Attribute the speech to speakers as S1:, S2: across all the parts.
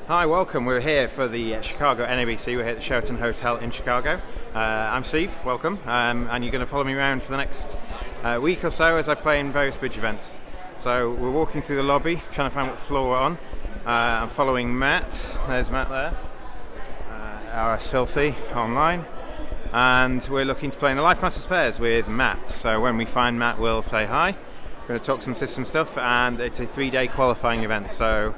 S1: Hi, welcome. We're here for the Chicago NABC. We're here at the Sheraton Hotel in Chicago. I'm Steve, welcome, and you're going to follow me around for the next week or so as I play in various bridge events. So we're walking through the lobby, trying to find what floor we're on. I'm following Matt. There's Matt there. RS Filthy online. And we're looking to play in the Life Masters pairs with Matt. So when we find Matt, we'll say hi. We're going to talk some system stuff, and it's a 3-day qualifying event. So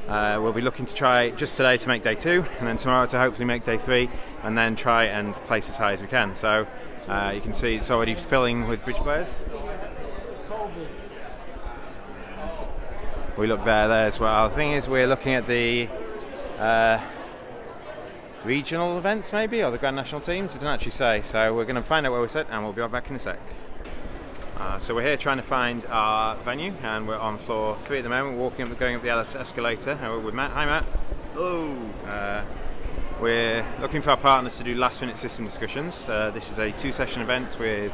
S1: we'll be looking to try just today to make day 2, and then tomorrow to hopefully make day 3, and then try and place as high as we can. So you can see it's already filling with bridge players. We look there as well. The thing is, we're looking at the regional events maybe, or the Grand National teams. It doesn't actually say. So we're going to find out where we sit, and we'll be right back in a sec. So we're here trying to find our venue, and we're on floor 3 at the moment, going up the escalator with Matt. Hi Matt.
S2: Hello.
S1: We're looking for our partners to do last minute system discussions. This is a 2-session event with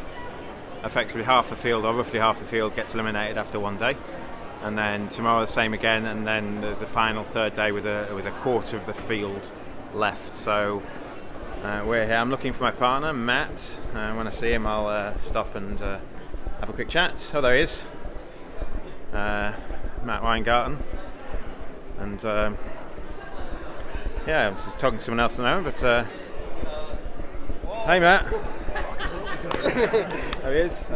S1: effectively half the field, or roughly half the field, gets eliminated after 1 day. And then tomorrow the same again, and then the final 3rd day with a quarter of the field left. So we're here. I'm looking for my partner, Matt. When I see him, I'll stop and have a quick chat. Oh, there he is. Matt Weingarten. And yeah, I'm just talking to someone else at the moment, but hey Matt. There he is.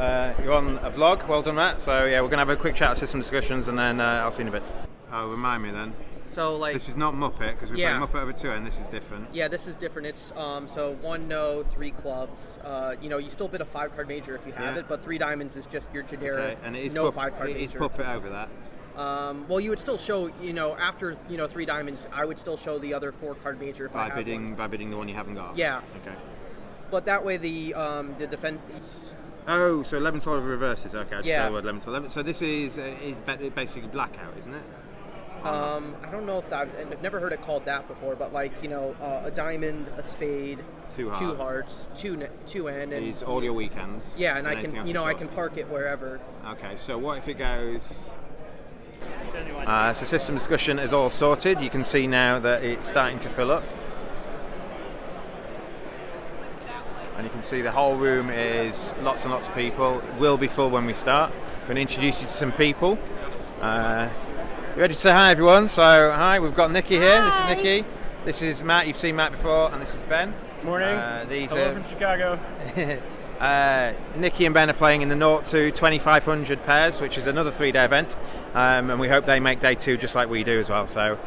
S1: You're on a vlog. Well done, Matt. So yeah, we're going to have a quick chat of system discussions, and then I'll see you in a bit. Oh, remind me then.
S3: So like,
S1: this is not Muppet, because we're playing Muppet over 2, and this is different.
S3: Yeah, this is different. It's so 1 no, 3 clubs. You still bid a 5-card major if you have it, but 3 diamonds is just your generic
S1: and it is
S3: no 5-card major.
S1: It is Puppet over that.
S3: Well, you would still show, after 3 diamonds, I would still show the other 4-card major if I have one.
S1: By bidding the one you haven't got.
S3: Yeah.
S1: Okay.
S3: But that way the defense.
S1: Oh, so 11 12 reverses. Okay, I just
S3: yeah.
S1: saw the word 11 12. So this is basically blackout, isn't it?
S3: I don't know if I've never heard it called that before, but like a diamond, a spade, 2 hearts, 2 N, and
S1: these all your weekends.
S3: Yeah, and I can I can park it wherever.
S1: Okay, so what if it goes? So system discussion is all sorted. You can see now that it's starting to fill up, and you can see the whole room is lots and lots of people. It will be full when we start. I'm going to introduce you to some people. You ready to say hi, everyone? So, hi, we've got Nikki here. This is Nikki. This is Matt. You've seen Matt before, and this is Ben.
S2: Morning. Hello from Chicago.
S1: Nikki and Ben are playing in the 0 to 2500 pairs, which is another 3-day event, and we hope they make day 2 just like we do as well. So,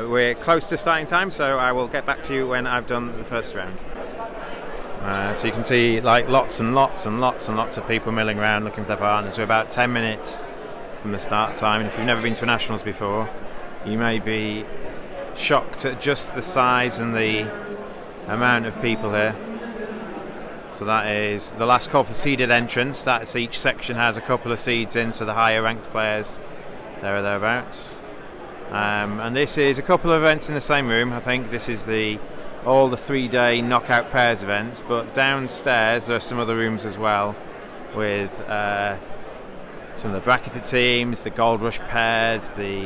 S1: we're close to starting time, so I will get back to you when I've done the first round. So you can see like lots and lots and lots and lots of people milling around looking for their partners. We're about 10 minutes from the start time, and if you've never been to a Nationals before, you may be shocked at just the size and the amount of people here. So that is the last call for seeded entrance. That's each section has a couple of seeds in, so the higher ranked players there or thereabouts. And this is a couple of events in the same room. I think this is all the 3-day knockout pairs events, but downstairs there are some other rooms as well with some of the bracketed teams, the Gold Rush pairs, the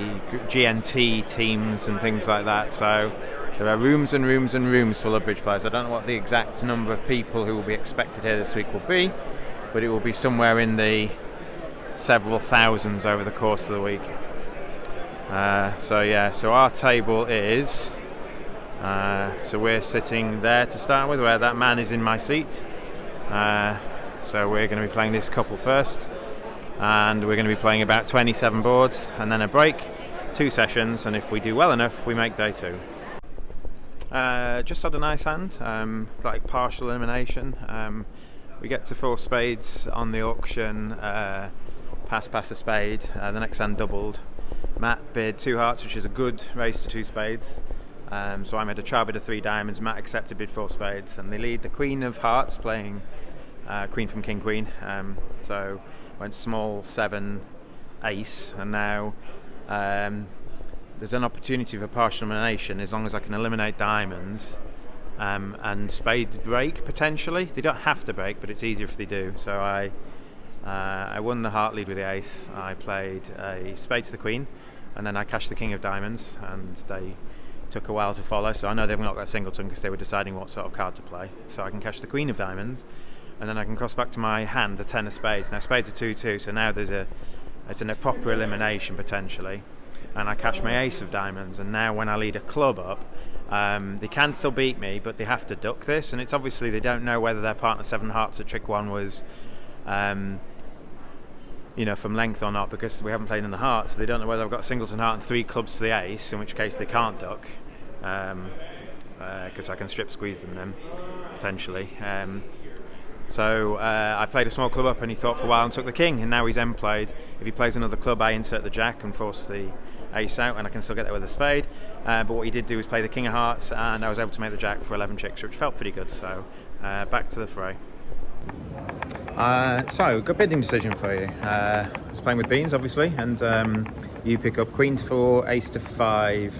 S1: GNT teams and things like that. So there are rooms and rooms and rooms full of bridge players. I don't know what the exact number of people who will be expected here this week will be, but it will be somewhere in the several thousands over the course of the week. So our table is, so we're sitting there to start with, where that man is in my seat. So we're going to be playing this couple first, and we're going to be playing about 27 boards, and then a break, 2 sessions, and if we do well enough, we make day 2. Just had a nice hand, like partial elimination. We get to 4 spades on the auction, pass a spade, the next hand doubled. Matt bid 2 hearts, which is a good raise to 2 spades. So I made a char bid of 3 diamonds, Matt accepted bid 4 spades, and they lead the Queen of Hearts playing Queen from King Queen. So went small 7 ace, and now there's an opportunity for partial elimination as long as I can eliminate diamonds, and spades break potentially. They don't have to break, but it's easier if they do. So I won the heart lead with the ace. I played a spade to the Queen, and then I cashed the king of diamonds, and they took a while to follow, so I know they've not got a singleton because they were deciding what sort of card to play. So I can cash the queen of diamonds, and then I can cross back to my hand the 10 of spades. Now spades are 2-2, so now it's a proper elimination potentially, and I cash my ace of diamonds, and now when I lead a club up, they can still beat me, but they have to duck this, and it's obviously they don't know whether their partner 7 hearts at trick 1 was from length or not, because we haven't played in the heart, so they don't know whether I've got a singleton heart and 3 clubs to the ace, in which case they can't duck, because I can strip squeeze them then, potentially. So I played a small club up, and he thought for a while and took the king, and now he's end played. If he plays another club, I insert the jack and force the ace out, and I can still get there with a spade. But what he did do was play the king of hearts, and I was able to make the jack for 11 chicks, which felt pretty good. So back to the fray. So, good bidding decision for you. I was playing with beans, obviously, and you pick up queen to 4, ace to 5,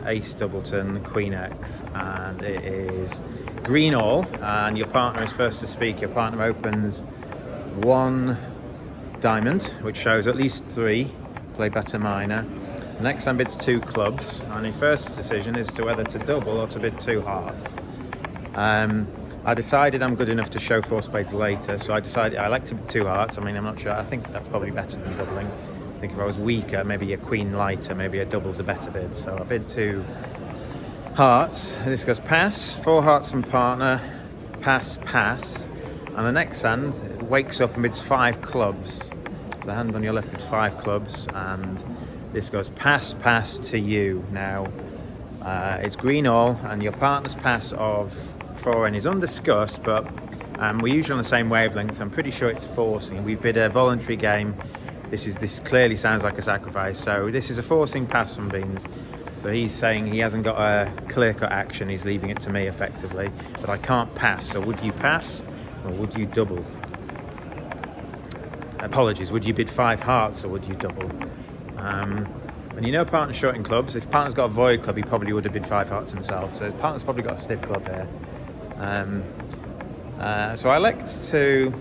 S1: ace doubleton, queen x, and it is green all, and your partner is first to speak. Your partner opens 1 diamond, which shows at least 3, play better minor. The next hand bids 2 clubs, and your first decision is to whether to double or to bid 2 hearts. I decided I'm good enough to show 4 spades later, so I decided I like to bid 2 hearts. I mean, I'm not sure, I think that's probably better than doubling. I think if I was weaker, maybe a queen lighter, maybe a double's a better bid. So I bid 2 hearts. This goes pass, 4 hearts from partner, pass, pass. And the next hand wakes up and bids 5 clubs. So the hand on your left bids 5 clubs, and this goes pass, pass to you. Now, it's green all, and your partner's pass of 4 is undiscussed, but we're usually on the same wavelength, so I'm pretty sure it's forcing. We've bid a voluntary game. This clearly sounds like a sacrifice, so this is a forcing pass from Beans. So he's saying he hasn't got a clear-cut action, he's leaving it to me effectively, but I can't pass. So would you pass or would you double? Apologies, would you bid 5 hearts or would you double? And you know partner's short in clubs. If partner's got a void club, he probably would have bid 5 hearts himself, so partner's probably got a stiff club here. So I elect to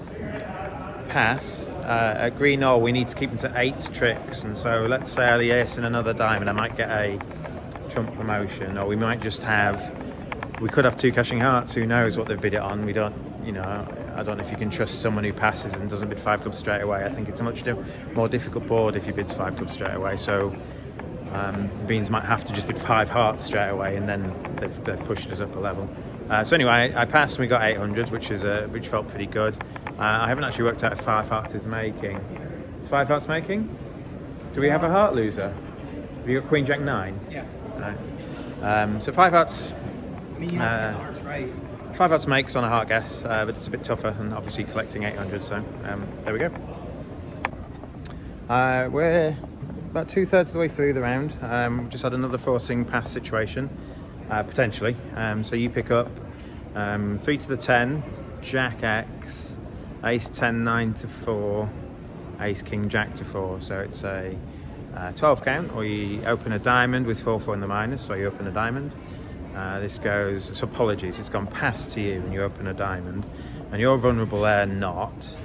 S1: pass. At green all, we need to keep them to 8 tricks, and so let's say I the ace and another diamond, I might get a trump promotion, or we might just we could have 2 cashing hearts. Who knows what they've bid it on? We don't, I don't know if you can trust someone who passes and doesn't bid 5 clubs straight away. I think it's a much more difficult board if he bids 5 clubs straight away, so Beans might have to just bid 5 hearts straight away, and then they've pushed us up a level. So anyway, I passed and we got 800, which felt pretty good. I haven't actually worked out if 5 hearts is making. Is 5 hearts making? Do we have a heart loser? Have you got Queen Jack 9?
S3: Yeah.
S1: Right. So 5 hearts.
S3: I mean, you have hearts, right?
S1: 5 hearts makes on a heart guess, but it's a bit tougher than obviously collecting 800. So there we go. We're about 2/3 of the way through the round. Just had another forcing pass situation. Potentially. So you pick up 3 to the 10, Jack X, Ace 10, 9 to 4, Ace King Jack to 4. So it's a 12 count, or you open a diamond with 4/4 in the minus. So you open a diamond. This goes. So apologies, it's gone past to you, and you open a diamond, and you're vulnerable there, not.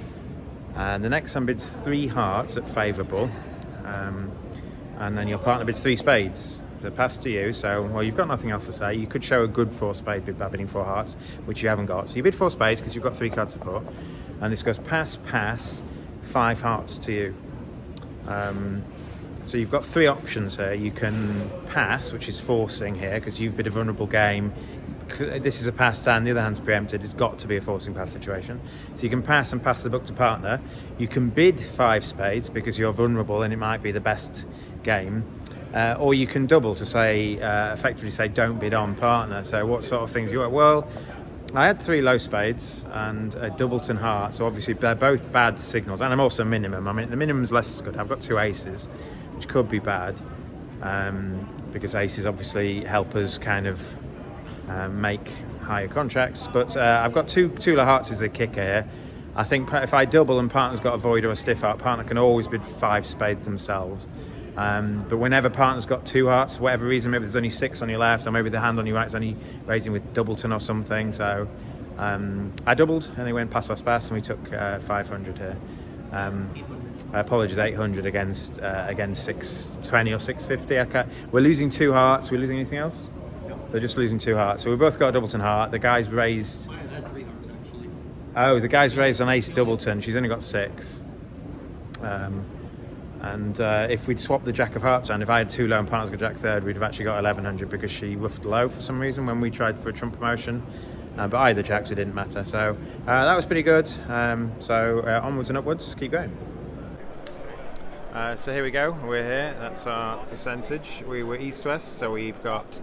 S1: And the next one bids 3 hearts at favourable, and then your partner bids 3 spades. So pass to you, so, well, you've got nothing else to say. You could show a good 4 spade bid by bidding 4 hearts, which you haven't got. So you bid 4 spades because you've got 3 card support. And this goes pass, pass, 5 hearts to you. So you've got 3 options here. You can pass, which is forcing here, because you've bid a vulnerable game. This is a pass stand, the other hand's preempted. It's got to be a forcing pass situation. So you can pass and pass the book to partner. You can bid 5 spades because you're vulnerable and it might be the best game. Or you can double to say, effectively say, don't bid on partner. So what sort of things you want? Well, I had 3 low spades and a doubleton heart. So obviously they're both bad signals. And I'm also minimum. I mean, the minimum's less good. I've got 2 aces, which could be bad. Because aces obviously help us kind of make higher contracts. But I've got 2 low hearts as the kicker here. I think if I double and partner's got a void or a stiff heart, partner can always bid 5 spades themselves. But whenever partner's got 2 hearts, for whatever reason, maybe there's only 6 on your left, or maybe the hand on your right is only raising with doubleton or something. So I doubled, and they went pass, and we took 500 here. Apologies, 800 against 620 or 650. We're losing 2 hearts. We're losing anything else? So just losing 2 hearts. So we've both got a doubleton heart. The guy's raised.
S3: I had 3 hearts actually.
S1: Oh, the guy's raised on ace doubleton. She's only got 6. And if we'd swapped the jack of hearts and if I had 2 low and partners got jack third, we'd have actually got 1100 because she ruffed low for some reason when we tried for a trump promotion. But either jacks, it didn't matter. So that was pretty good. Onwards and upwards, keep going. So here we go. We're here. That's our percentage. We were east-west, so we've got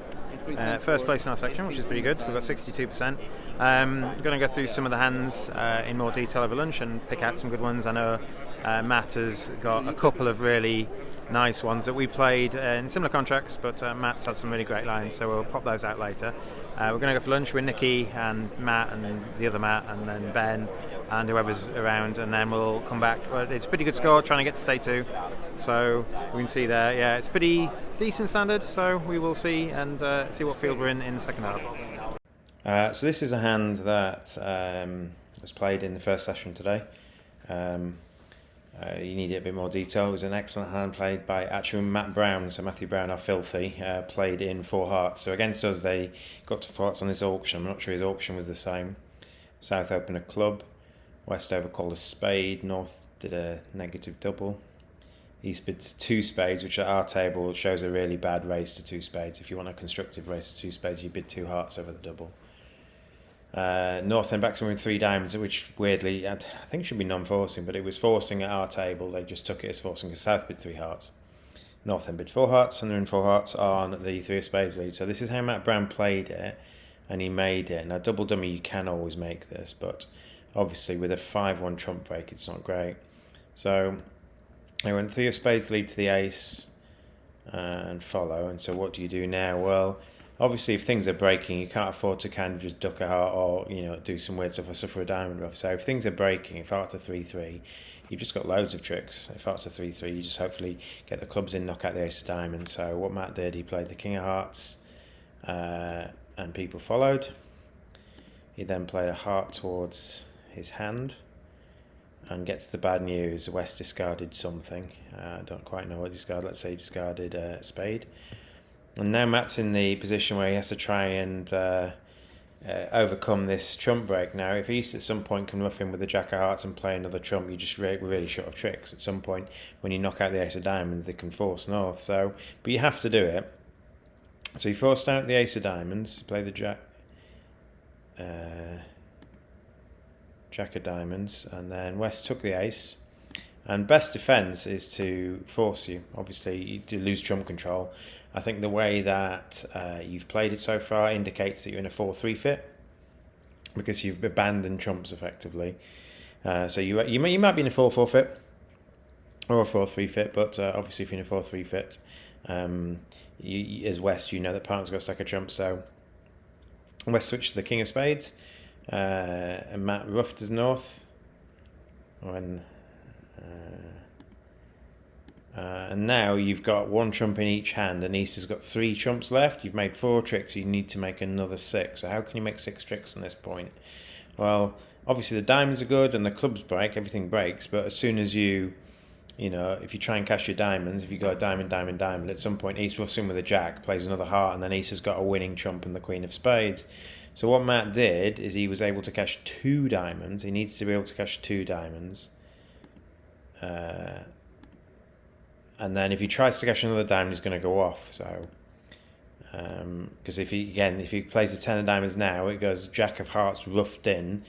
S1: first place in our section, which is pretty good. We've got 62%. I'm going to go through some of the hands in more detail over lunch and pick out some good ones. I know Matt has got a couple of really nice ones that we played in similar contracts, but Matt's had some really great lines, so we'll pop those out later. We're going to go for lunch with Nikki and Matt and the other Matt and then Ben and whoever's around, and then we'll come back. But it's a pretty good score, trying to get to stay 2. So we can see there, yeah, it's pretty decent standard, so we will see and see what field we're in the second half. So this is a hand that was played in the first session today. You need a bit more detail. It was an excellent hand played by actually Matt Brown, so Matthew Brown, our filthy, played in 4 hearts. So against us, they got to 4 hearts on this auction. I'm not sure his auction was the same. South opened a club, West overcalled a spade, North did a negative double. East bids 2 spades, which at our table shows a really bad raise to 2 spades. If you want a constructive raise to 2 spades, you bid 2 hearts over the double. North then backs in with 3 diamonds, which weirdly I think should be non-forcing, but it was forcing at our table. They just took it as forcing because South bid 3 hearts. North then bid 4 hearts, and they're in 4 hearts on the 3 of spades lead. So this is how Matt Brown played it, and he made it. Now double dummy, you can always make this, but obviously with a 5-1 trump break, it's not great. So they went 3 of spades lead to the ace and follow. And so what do you do now? Well, obviously, if things are breaking, you can't afford to kind of just duck a heart or, do some weird stuff or suffer a diamond ruff. So if things are breaking, if hearts are 3-3, you've just got loads of tricks. If hearts are 3-3, you just hopefully get the clubs in, knock out the ace of diamonds. So what Matt did, he played the king of hearts and people followed. He then played a heart towards his hand and gets the bad news. West discarded something. I don't quite know what he discarded. Let's say he discarded a spade. And now Matt's in the position where he has to try and overcome this trump break. Now, if East at some point can ruff in with the jack of hearts and play another trump, you're just really short of tricks. At some point, when you knock out the ace of diamonds, they can force North. So, but you have to do it. So he forced out the ace of diamonds. He played the jack of diamonds, and then West took the ace. And best defence is to force you. Obviously, you do lose trump control. I think the way that you've played it so far indicates that you're in a 4-3 fit because you've abandoned trumps effectively. So you might be in a 4-4 fit or a 4-3 fit, but obviously if you're in a 4-3 fit, as West, you know that partner's got a stack of trumps. So West switched to the king of spades, and Matt ruffed as North. And now you've got 1 trump in each hand, and East has got 3 trumps left. You've made 4 tricks, you need to make another 6. So how can you make 6 tricks from this point? Well, obviously the diamonds are good and the clubs break, everything breaks, but as soon as if you try and cash your diamonds, if you go diamond, at some point East ruffs in with a jack, plays another heart, and then East has got a winning trump and the queen of spades. So what Matt did is he was able to cash 2 diamonds. He needs to be able to cash 2 diamonds. And then if he tries to cash another diamond, he's going to go off. So, because if he plays the 10 of diamonds now, it goes jack of hearts ruffed in.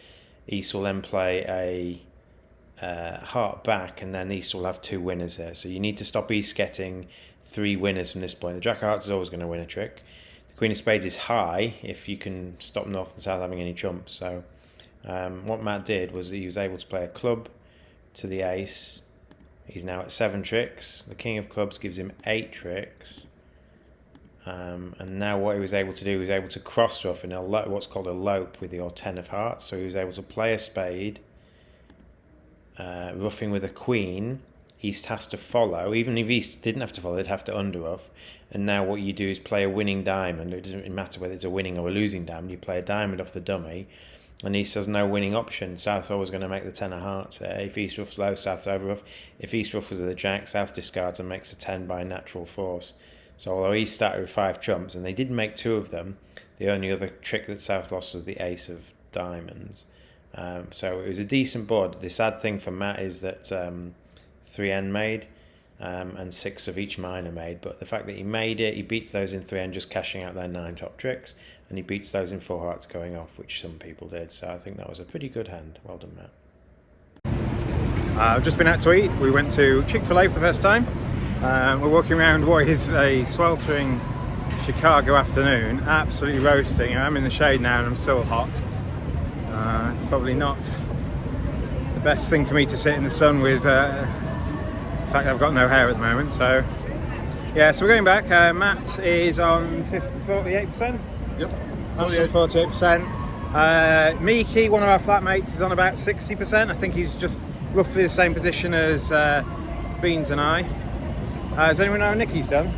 S1: East will then play a heart back, and then East will have 2 winners here. So you need to stop East getting 3 winners from this point. The jack of hearts is always going to win a trick. The queen of spades is high if you can stop North and South having any trumps. So what Matt did was he was able to play a club to the ace. He's now at 7 tricks. The king of clubs gives him 8 tricks. And now what he was able to do, he was able to cross-ruff in what's called a lope with your 10 of hearts. So he was able to play a spade, ruffing with a queen. East has to follow. Even if East didn't have to follow, they'd have to under-ruff. And now what you do is play a winning diamond. It doesn't matter whether it's a winning or a losing diamond. You play a diamond off the dummy. and East has no winning option. South always going to make the 10 of hearts. If East ruffs low, South's over ruff. If East ruffs the jack, South discards and makes a 10 by natural force. So although East started with 5 trumps, and they did make 2 of them, the only other trick that South lost was the ace of diamonds. So it was a decent board. The sad thing for Matt is that 3N made, and 6 of each minor made, but the fact that he made it, he beats those in 3N just cashing out their 9 top tricks, and he beats those in 4 hearts going off, which some people did. So I think that was a pretty good hand. Well done, Matt. I've just been out to eat. We went to Chick-fil-A for the first time. We're walking around what is a sweltering Chicago afternoon, absolutely roasting. I'm in the shade now and I'm still hot. It's probably not the best thing for me to sit in the sun with the fact I've got no hair at the moment. So yeah, so we're going back. Matt is on 48%.
S2: Yep.
S1: Matt's on 48%. Miki, one of our flatmates, is on about 60%. I think he's just roughly the same position as Beans and I. Does anyone know how Nicky's done?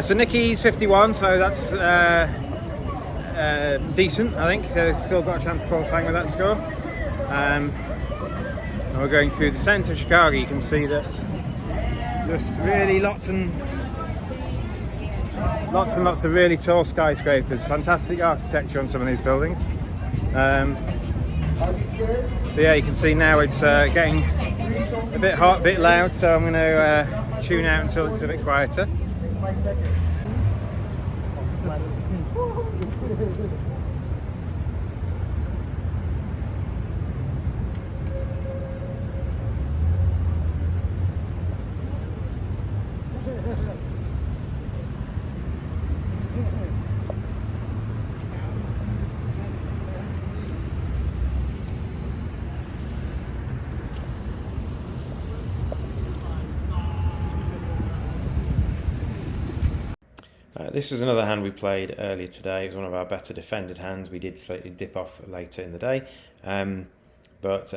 S1: So Nicky's 51, so that's decent, I think. They've still got a chance of qualifying with that score. And we're going through the centre of Chicago. You can see that just really lots and lots of really tall skyscrapers. Fantastic architecture on some of these buildings. So yeah, you can see now it's getting a bit hot, a bit loud, so I'm going to tune out until it's a bit quieter. This was another hand we played earlier today. It was one of our better defended hands. We did slightly dip off later in the day. But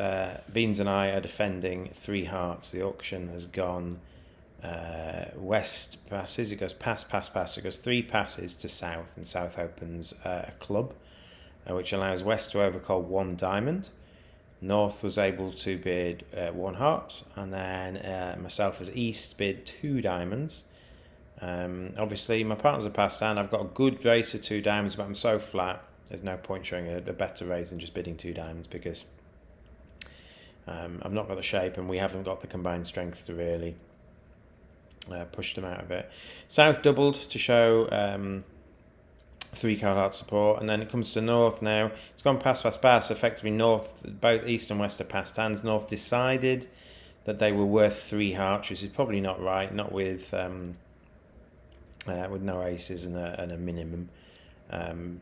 S1: Beans and I are defending 3 hearts. The auction has gone west passes. It goes pass, pass, pass. It goes 3 passes to south, and south opens a club, which allows west to overcall 1 diamond. North was able to bid 1 heart, and then myself as east bid 2 diamonds. Obviously my partner's a pass down. I've got a good race of 2 diamonds, but I'm so flat there's no point showing a better raise than just bidding 2 diamonds, because I've not got the shape and we haven't got the combined strength to really push them out of it. South doubled to show 3 card heart support, and then it comes to North now. It's gone pass, pass, pass. Effectively North, both East and West are passed hands. North decided that they were worth 3 hearts, which is probably not right, not with no aces and a minimum.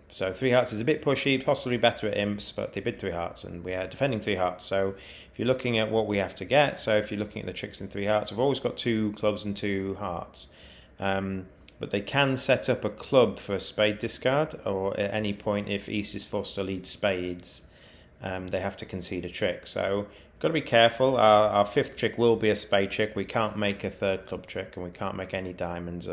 S1: So 3 hearts is a bit pushy, possibly better at imps, but they bid 3 hearts and we are defending 3 hearts. So if you're looking at what we have to get, so if you're looking at the tricks in 3 hearts, we've always got 2 clubs and 2 hearts. But they can set up a club for a spade discard, or at any point if East is forced to lead spades, they have to concede a trick. So got to be careful. Our 5th trick will be a spade trick. We can't make a 3rd club trick, and we can't make any diamonds.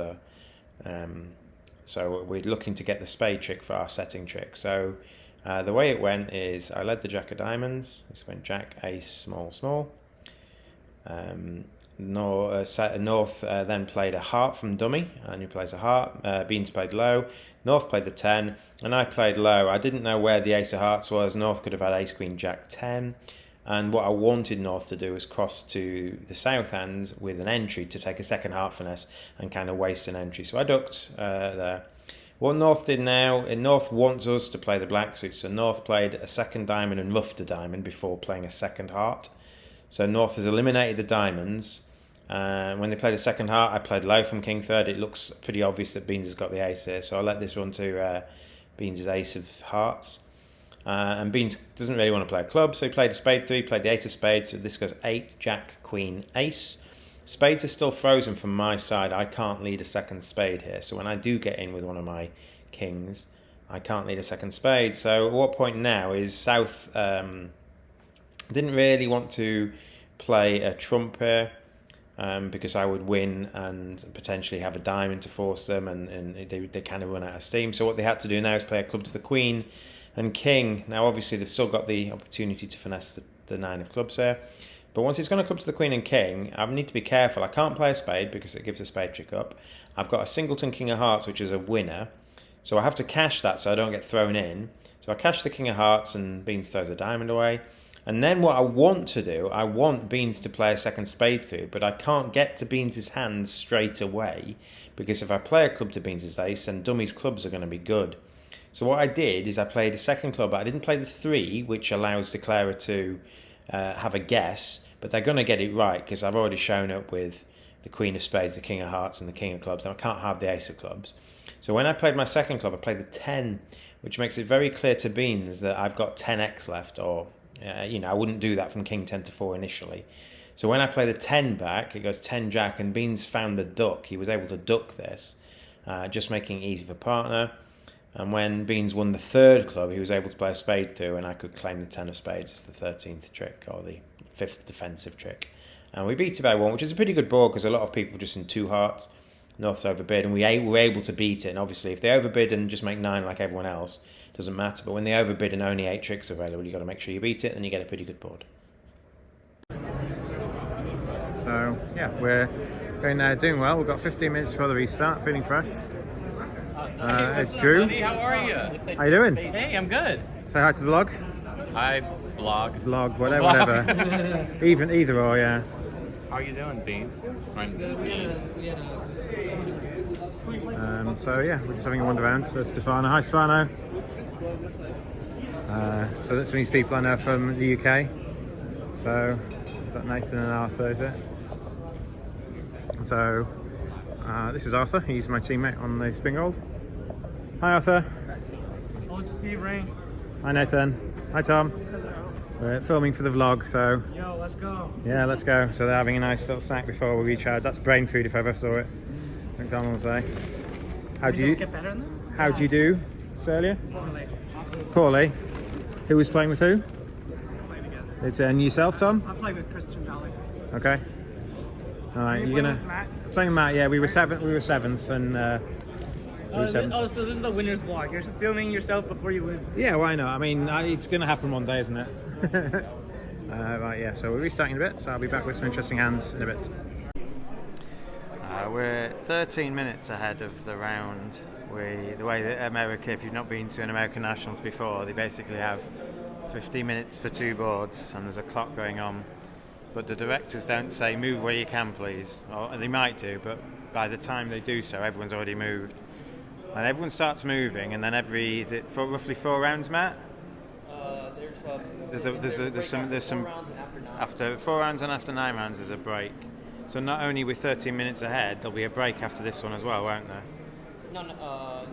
S1: So we're looking to get the spade trick for our setting trick. So the way it went is I led the jack of diamonds. This went jack, ace, small, small. North then played a heart from dummy, and he plays a heart. Beans played low. North played the 10, and I played low. I didn't know where the ace of hearts was. North could have had ace, queen, jack, 10. And what I wanted North to do was cross to the south hand with an entry to take a second heart finesse and kind of waste an entry. So I ducked there. What North did now, North wants us to play the black suit. So North played a second diamond and ruffed a diamond before playing a second heart. So North has eliminated the diamonds. When they played a second heart, I played low from king 3rd. It looks pretty obvious that Beans has got the ace here. So I let this run to Beans' ace of hearts. And Beans doesn't really want to play a club, so he played a spade 3, played the 8 of spades, so this goes 8, jack, queen, ace. Spades are still frozen from my side. I can't lead a second spade here, so when I do get in with one of my kings, I can't lead a second spade. So at what point now is South didn't really want to play a trump here. because I would win and potentially have a diamond to force them, and they kind of run out of steam. So what they had to do now is play a club to the queen and king. Now obviously they've still got the opportunity to finesse the 9 of clubs here, but once it's gone a club to the queen and king, I need to be careful. I can't play a spade because it gives a spade trick up. I've got a singleton king of hearts, which is a winner, so I have to cash that so I don't get thrown in. So I cash the king of hearts and Beans throws a diamond away. And then what I want to do, I want Beans to play a second spade through, but I can't get to Beans' hands straight away, because if I play a club to Beans' ace, then Dummy's clubs are going to be good. So what I did is I played a second club, but I didn't play the 3, which allows declarer to have a guess, but they're going to get it right, because I've already shown up with the queen of spades, the king of hearts, and the king of clubs, and I can't have the ace of clubs. So when I played my second club, I played the 10, which makes it very clear to Beans that I've got 10x left, or I wouldn't do that from king 10 to 4 initially. So when I play the 10 back, it goes 10 jack, and Beans found the duck. He was able to duck this, just making it easy for partner. And when Beans won the 3rd club, he was able to play a spade through, and I could claim the 10 of spades as the 13th trick, or the 5th defensive trick. And we beat it by 1, which is a pretty good board, because a lot of people just in 2 hearts. North's overbid, and we were able to beat it. And obviously if they overbid and just make 9 like everyone else, doesn't matter, but when they overbid and only 8 tricks available, you've got to make sure you beat it, and you get a pretty good board.
S2: So yeah, we're going there doing well. We've got 15 minutes before the restart, feeling fresh. It's Drew.
S4: Buddy? How are you?
S2: How you doing?
S4: Hey, I'm good.
S2: Say hi to the vlog.
S4: Hi, vlog.
S2: Vlog, whatever. Either or, yeah.
S4: How are you doing, Beans?
S2: So yeah, we're just having a wander around. So Stefano. Hi, Stefano. So that's these people I know from the UK. So is that Nathan and Arthur, is it? So this is Arthur. He's my teammate on the Springgold. Hi, Arthur.
S5: Oh, it's Steve Rain.
S2: Hi, Nathan. Hi, Tom. We're filming for the vlog, so
S5: Yo, let's go.
S2: yeah, let's go. So they're having a nice little snack before we recharge. That's brain food if I ever saw it. McDonald's, eh? How do you
S5: get better than that?
S2: How do you do, Celia?
S5: Poorly.
S2: Poorly. Who was playing with who?
S5: Play together.
S2: It's yourself, Tom.
S5: I play with Christian Dolly.
S2: Okay. All right, you're gonna
S5: with Matt?
S2: playing with Matt. Yeah, we were seventh, and we were seventh.
S5: So this is the winner's vlog. You're filming yourself before you win.
S2: Yeah, why not? I mean, it's gonna happen one day, isn't it? Right, yeah. So we're restarting in a bit. So I'll be back with some interesting hands in a bit.
S1: We're 13 minutes ahead of the round. The way that America, if you've not been to an American Nationals before, they basically have 50 minutes for 2 boards, and there's a clock going on. But the directors don't say move where you can, please. Or they might do, but by the time they do so, everyone's already moved. And everyone starts moving, and then for roughly 4 rounds, Matt? There's some after 4 rounds and after 9 rounds there's a break. So not only we're 13 minutes ahead, there'll be a break after this one as well, won't there?
S3: No.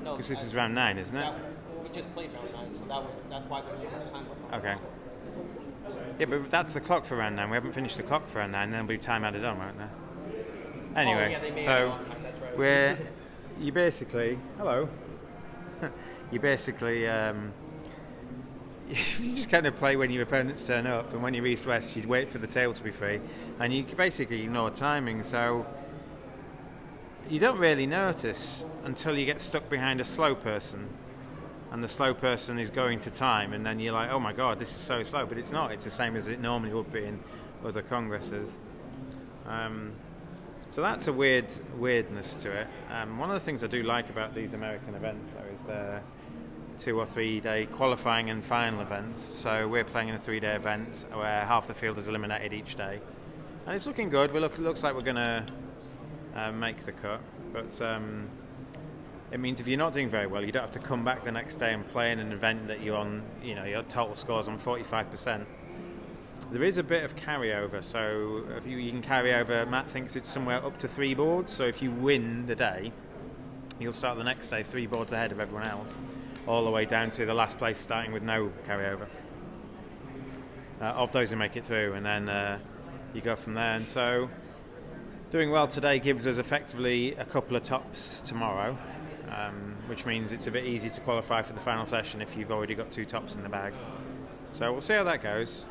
S1: Because this is round 9, isn't it?
S3: We just played round 9, so that's why there's so much time left.
S1: Okay. Yeah, but that's the clock for round 9. We haven't finished the clock for round 9, and there'll be time added on, won't there? Anyway,
S3: they may
S1: so
S3: add on time, that's right.
S1: you basically you just kind of play when your opponents turn up, and when you're east-west, you'd wait for the table to be free, and you basically ignore timing, so you don't really notice until you get stuck behind a slow person, and the slow person is going to time, and then you're like, oh my god, this is so slow, but it's not. It's the same as it normally would be in other congresses. So that's a weirdness to it. One of the things I do like about these American events, though, is they're 2 or 3 day qualifying and final events. So we're playing in a 3-day event where half the field is eliminated each day, and it's looking good. It looks like we're going to make the cut, but it means if you're not doing very well, you don't have to come back the next day and play in an event that you're on, your total score's on 45%. There is a bit of carryover, so if you can carry over. Matt thinks it's somewhere up to 3 boards, so if you win the day, you'll start the next day 3 boards ahead of everyone else, all the way down to the last place starting with no carryover of those who make it through, and then you go from there. And so doing well today gives us effectively a couple of tops tomorrow, which means it's a bit easy to qualify for the final session if you've already got 2 tops in the bag. So we'll see how that goes.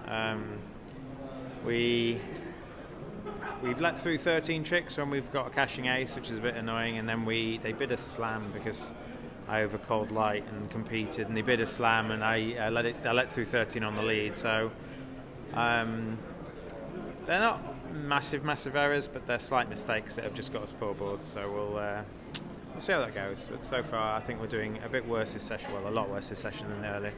S1: we've let through 13 tricks when we've got a cashing ace, which is a bit annoying, and then they bid a slam because I overcalled light and competed, and they bid a slam, and I let through 13 on the lead. So they're not massive errors, but they're slight mistakes that have just got us poor boards. So we'll see how that goes. But so far, I think we're doing a bit worse this session. Well, a lot worse this session than early,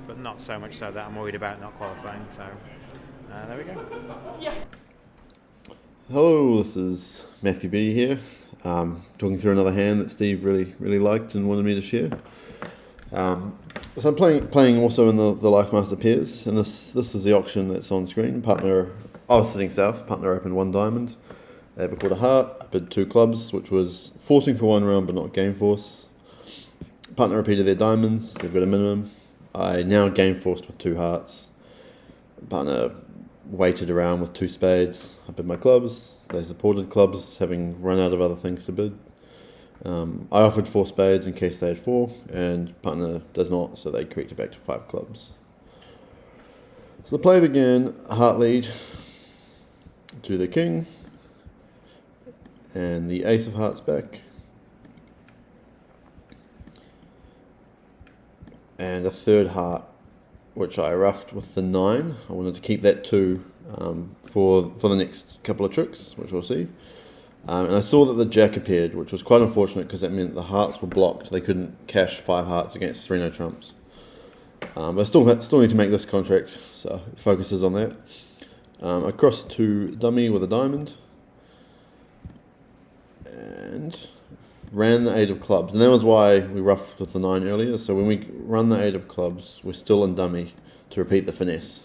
S1: but not so much so that I'm worried about not qualifying. So there we go. Yeah.
S6: Hello, this is Matthew B here, talking through another hand that Steve really liked and wanted me to share. So I'm playing also in the Life Master pairs, and this is the auction that's on screen. I was sitting south. Partner opened 1 diamond. They have a quarter heart. I bid 2 clubs, which was forcing for 1 round but not game force. Partner repeated their diamonds. They've got a minimum. I now game forced with 2 hearts. Partner waited around with 2 spades. I bid my clubs. They supported clubs, having run out of other things to bid. I offered 4 spades in case they had 4, and partner does not, so they corrected back to 5 clubs. So the play began, heart lead to the king, and the ace of hearts back, and a 3rd heart, which I roughed with the 9. I wanted to keep that 2 for the next couple of tricks, which we'll see. And I saw that the jack appeared, which was quite unfortunate because that meant the hearts were blocked. They couldn't cash 5 hearts against 3 no trumps. But I still need to make this contract, so it focuses on that. I crossed to dummy with a diamond and ran the 8 of clubs, and that was why we roughed with the 9 earlier. So when we run the 8 of clubs, we're still in dummy to repeat the finesse.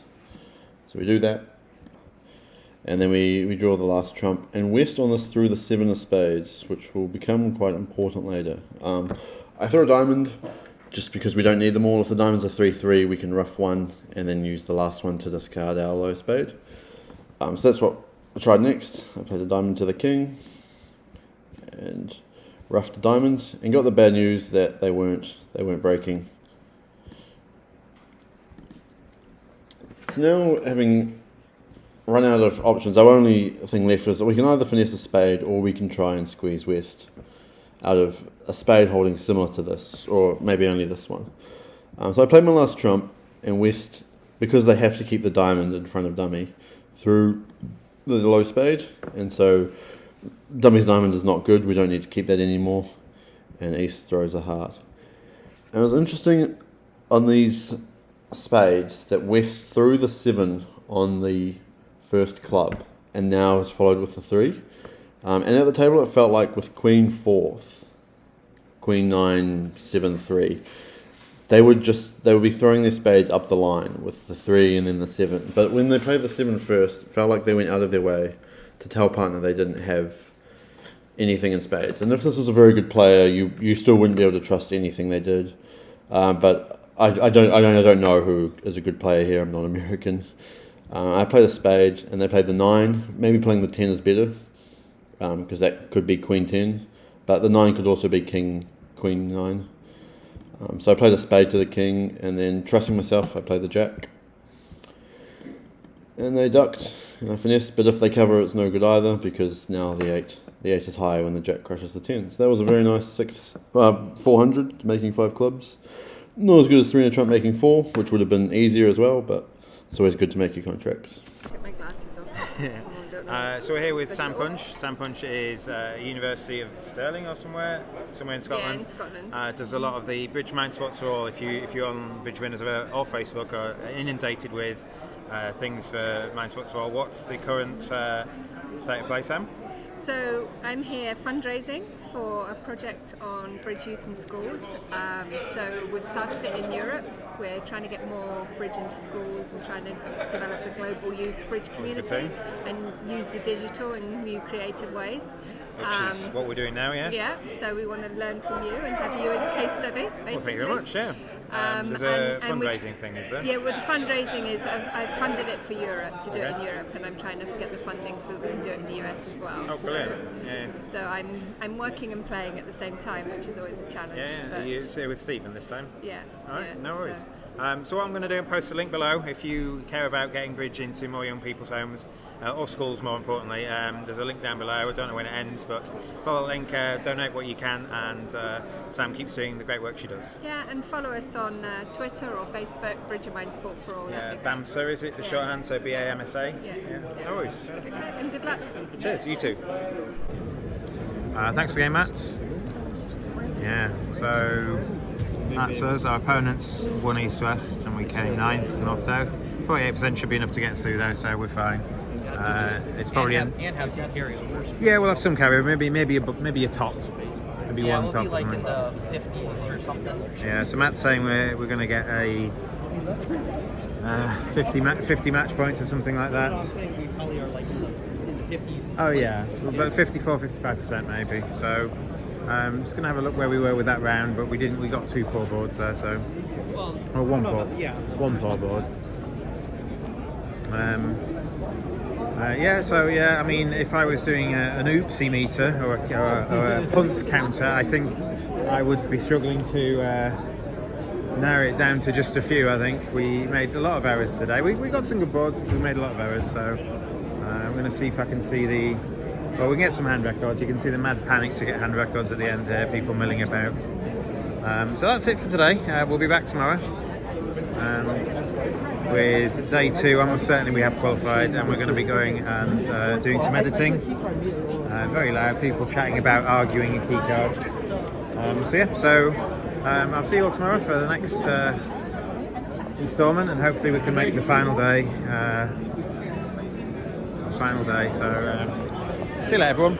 S6: So we do that, and then we draw the last trump, and West on this threw the 7 of spades, which will become quite important later. I threw a diamond just because we don't need them all. If the diamonds are 3-3, we can rough 1 and then use the last one to discard our low spade. So that's what I tried next. I played a diamond to the king and roughed a diamond, and got the bad news that they weren't breaking. So now, having run out of options, our only thing left is that we can either finesse a spade or we can try and squeeze West out of a spade holding similar to this, or maybe only this one. So I played my last trump, and West, because they have to keep the diamond in front of dummy, threw the low spade, and so dummy's diamond is not good. We don't need to keep that anymore, and East throws a heart. And it was interesting on these spades that West threw the 7 on the first club and now has followed with the 3. And at the table it felt like with Queen 4th, Queen 9, 7, 3, they would be throwing their spades up the line with the 3 and then the 7. But when they played the 7 first, it felt like they went out of their way to tell partner they didn't have anything in spades. And if this was a very good player, you still wouldn't be able to trust anything they did. But I don't know who is a good player here. I'm not American. I played a spade, and they played the 9. Maybe playing the 10 is better, because that could be Queen 10. But the 9 could also be King, Queen 9. So I played a spade to the king, and then trusting myself, I played the jack. And they ducked, and I finessed, but if they cover, it's no good either, because now the 8 is high when the jack crushes the 10. So that was a very nice 400, making 5 clubs. Not as good as 3 and a trump making 4, which would have been easier as well, but it's always good to make your contracts.
S7: Get my glasses off.
S1: So we're here with Sam Punch. Sam Punch is University of Stirling or somewhere in Scotland.
S7: Yeah, in Scotland.
S1: Does a lot of the bridge mount spots for all. If you're on Bridge Winners or Facebook, are inundated with things for mount spots for all. What's the current state of play, Sam?
S7: So I'm here fundraising for a project on bridge youth in schools. So we've started it in Europe. We're trying to get more bridge into schools and trying to develop the global youth bridge community and use the digital in new creative ways.
S1: Which is what we're doing now, yeah?
S7: Yeah, so we want to learn from you and have you as a case study, basically.
S1: Well, thank you very much, yeah. There's a fundraising thing, is there?
S7: Yeah, well, the fundraising is I've funded it for Europe, to do it in Europe, and I'm trying to get the funding so that we can do it in the US as well.
S1: Oh, brilliant. Yeah.
S7: So I'm working and playing at the same time, which is always a challenge.
S1: Yeah,
S7: but
S1: you're here with Stephen this time?
S7: Yeah.
S1: All right,
S7: yeah,
S1: no worries. So what I'm going to do is post a link below if you care about getting bridge into more young people's homes or schools more importantly. There's a link down below. I don't know when it ends, but follow the link, donate what you can, and Sam keeps doing the great work she does.
S7: Yeah, and follow us on Twitter or Facebook, Bridge of Mind Sport for All.
S1: Yeah, BAMSA is it, the shorthand, so BAMSA?
S7: Yeah.
S1: No worries.
S7: And good luck.
S1: Cheers, you too.
S2: Thanks again, Matt. Yeah, so that's us. Our opponents won East-West and we came 9th, North-South. 48% should be enough to get through though, so we're fine. It's probably
S3: and have some carryovers.
S2: yeah, we'll have some carry. Maybe a top, maybe
S3: Yeah,
S2: one
S3: we'll
S2: top.
S3: be like
S2: or
S3: in
S2: something.
S3: the 50s or something.
S2: Yeah, so Matt's saying we're going to get a 50 match points or something like that.
S3: I'm saying we probably are like in the 50s.
S2: Oh yeah, about 54-55% maybe. So just going to have a look where we were with that round, but we got 2 poor boards there, so or one poor, one poor board. I mean, if I was doing an oopsie meter or a punt counter, I think I would be struggling to narrow it down to just a few. I think we made a lot of errors today. We got some good boards, but we made a lot of errors, so I'm going to see if I can see well, we can get some hand records. You can see the mad panic to get hand records at the end here, people milling about. So that's it for today. We'll be back tomorrow with day 2. Almost certainly we have qualified, and we're going to be going and doing some editing. Very loud, people chatting about arguing a key card. I'll see you all tomorrow for the next instalment, and hopefully we can make the final day. So see you later, everyone.